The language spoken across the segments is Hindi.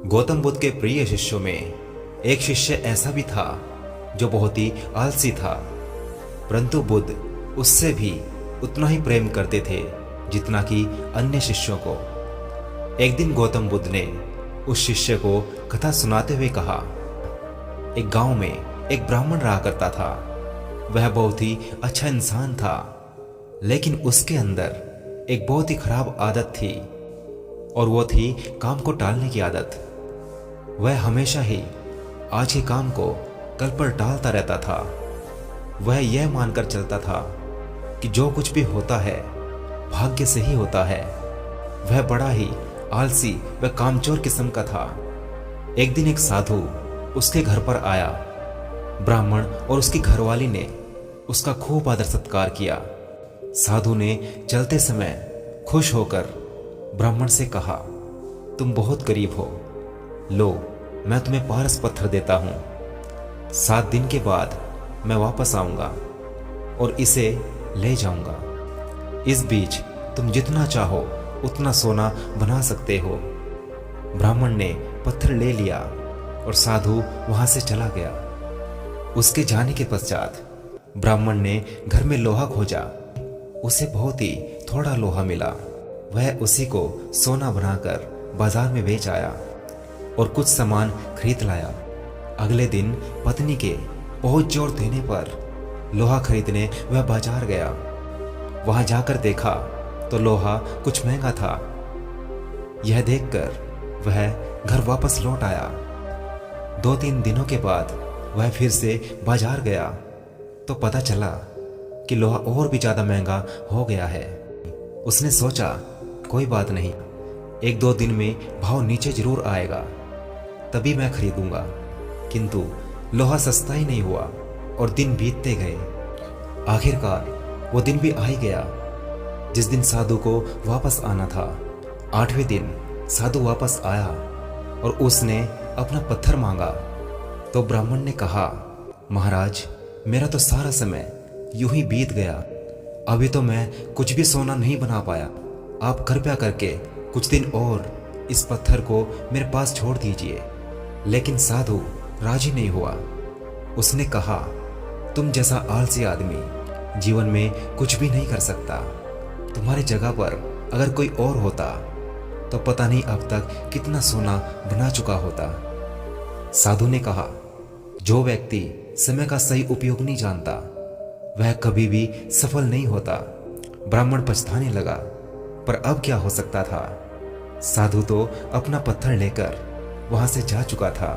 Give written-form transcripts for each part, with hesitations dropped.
गौतम बुद्ध के प्रिय शिष्यों में एक शिष्य ऐसा भी था जो बहुत ही आलसी था, परंतु बुद्ध उससे भी उतना ही प्रेम करते थे जितना कि अन्य शिष्यों को। एक दिन गौतम बुद्ध ने उस शिष्य को कथा सुनाते हुए कहा, एक गांव में एक ब्राह्मण रहा करता था। वह बहुत ही अच्छा इंसान था, लेकिन उसके अंदर एक बहुत ही खराब आदत थी और वो थी काम को टालने की आदत। वह हमेशा ही आज के काम को कल पर टालता रहता था। वह यह मानकर चलता था कि जो कुछ भी होता है भाग्य से ही होता है। वह बड़ा ही आलसी व कामचोर किस्म का था। एक दिन एक साधु उसके घर पर आया। ब्राह्मण और उसकी घरवाली ने उसका खूब आदर सत्कार किया। साधु ने चलते समय खुश होकर ब्राह्मण से कहा, तुम बहुत गरीब हो, लो मैं तुम्हें पारस पत्थर देता हूं। 7 दिन के बाद मैं वापस आऊंगा और इसे ले जाऊंगा। इस बीच तुम जितना चाहो उतना सोना बना सकते हो। ब्राह्मण ने पत्थर ले लिया और साधु वहां से चला गया। उसके जाने के पश्चात ब्राह्मण ने घर में लोहा खोजा। उसे बहुत ही थोड़ा लोहा मिला। वह उसी को सोना बनाकर बाजार में बेच आया और कुछ सामान खरीद लाया। अगले दिन पत्नी के बहुत जोर देने पर लोहा खरीदने वह बाजार गया। वहां जाकर देखा तो लोहा कुछ महंगा था। यह देखकर वह घर वापस लौट आया। 2-3 दिनों के बाद वह फिर से बाजार गया तो पता चला कि लोहा और भी ज्यादा महंगा हो गया है। उसने सोचा, कोई बात नहीं, 1-2 दिन में भाव नीचे जरूर आएगा, तभी मैं खरीदूंगा। किंतु लोहा सस्ता ही नहीं हुआ और दिन बीतते गए। आखिरकार वो दिन भी आ ही गया जिस दिन साधु को वापस आना था। 8वें दिन साधु वापस आया और उसने अपना पत्थर मांगा तो ब्राह्मण ने कहा, महाराज मेरा तो सारा समय यूं ही बीत गया। अभी तो मैं कुछ भी सोना नहीं बना पाया। आप कृपया करके कुछ दिन और इस पत्थर को मेरे पास छोड़ दीजिए। लेकिन साधु राजी नहीं हुआ। उसने कहा, तुम जैसा आलसी आदमी जीवन में कुछ भी नहीं कर सकता। तुम्हारी जगह पर अगर कोई और होता तो पता नहीं अब तक कितना सोना बना चुका होता। साधु ने कहा, जो व्यक्ति समय का सही उपयोग नहीं जानता वह कभी भी सफल नहीं होता। ब्राह्मण पछताने लगा, पर अब क्या हो सकता था। साधु तो अपना पत्थर लेकर वहां से जा चुका था।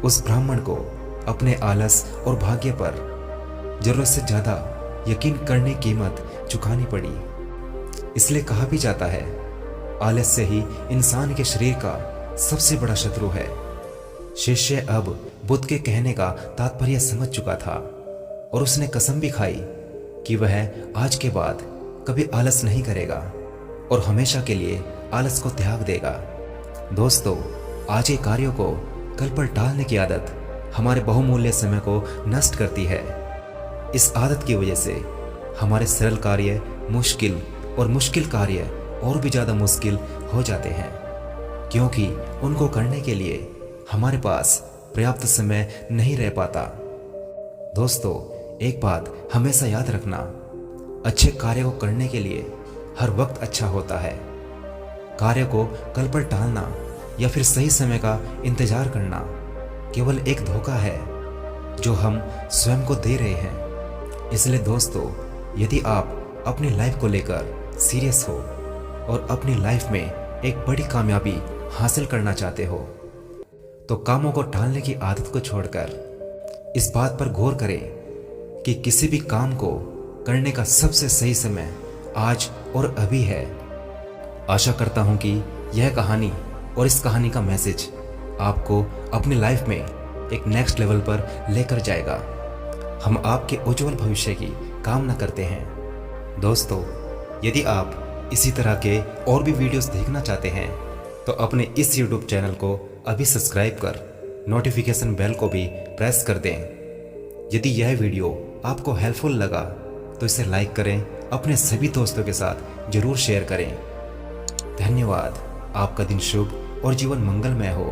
उस ब्राह्मण को अपने आलस और भाग्य पर जरूरत से ज्यादा यकीन करने की कीमत चुकानी पड़ी। इसलिए कहा भी जाता है, आलस्य ही इंसान के शरीर का सबसे बड़ा शत्रु है। शिष्य अब बुद्ध के कहने का तात्पर्य समझ चुका था और उसने कसम भी खाई कि वह आज के बाद कभी आलस नहीं करेगा और हमेशा के लिए आलस को त्याग देगा। दोस्तों, आज के कार्यों को कल पर टालने की आदत हमारे बहुमूल्य समय को नष्ट करती है। इस आदत की वजह से हमारे सरल कार्य मुश्किल और मुश्किल कार्य और भी ज्यादा मुश्किल हो जाते हैं, क्योंकि उनको करने के लिए हमारे पास पर्याप्त समय नहीं रह पाता। दोस्तों, एक बात हमेशा याद रखना, अच्छे कार्य को करने के लिए हर वक्त अच्छा होता है। कार्य को कल पर टालना या फिर सही समय का इंतजार करना केवल एक धोखा है जो हम स्वयं को दे रहे हैं। इसलिए दोस्तों, यदि आप अपनी लाइफ को लेकर सीरियस हो और अपनी लाइफ में एक बड़ी कामयाबी हासिल करना चाहते हो तो कामों को टालने की आदत को छोड़कर इस बात पर गौर करें कि किसी भी काम को करने का सबसे सही समय आज और अभी है। आशा करता हूं कि यह कहानी और इस कहानी का मैसेज आपको अपनी लाइफ में एक नेक्स्ट लेवल पर लेकर जाएगा। हम आपके उज्जवल भविष्य की कामना करते हैं। दोस्तों, यदि आप इसी तरह के और भी वीडियोस देखना चाहते हैं तो अपने इस YouTube चैनल को अभी सब्सक्राइब कर नोटिफिकेशन बेल को भी प्रेस कर दें। यदि यह वीडियो आपको हेल्पफुल लगा तो इसे लाइक करें, अपने सभी दोस्तों के साथ जरूर शेयर करें। धन्यवाद। आपका दिन शुभ और जीवन मंगलमय हो।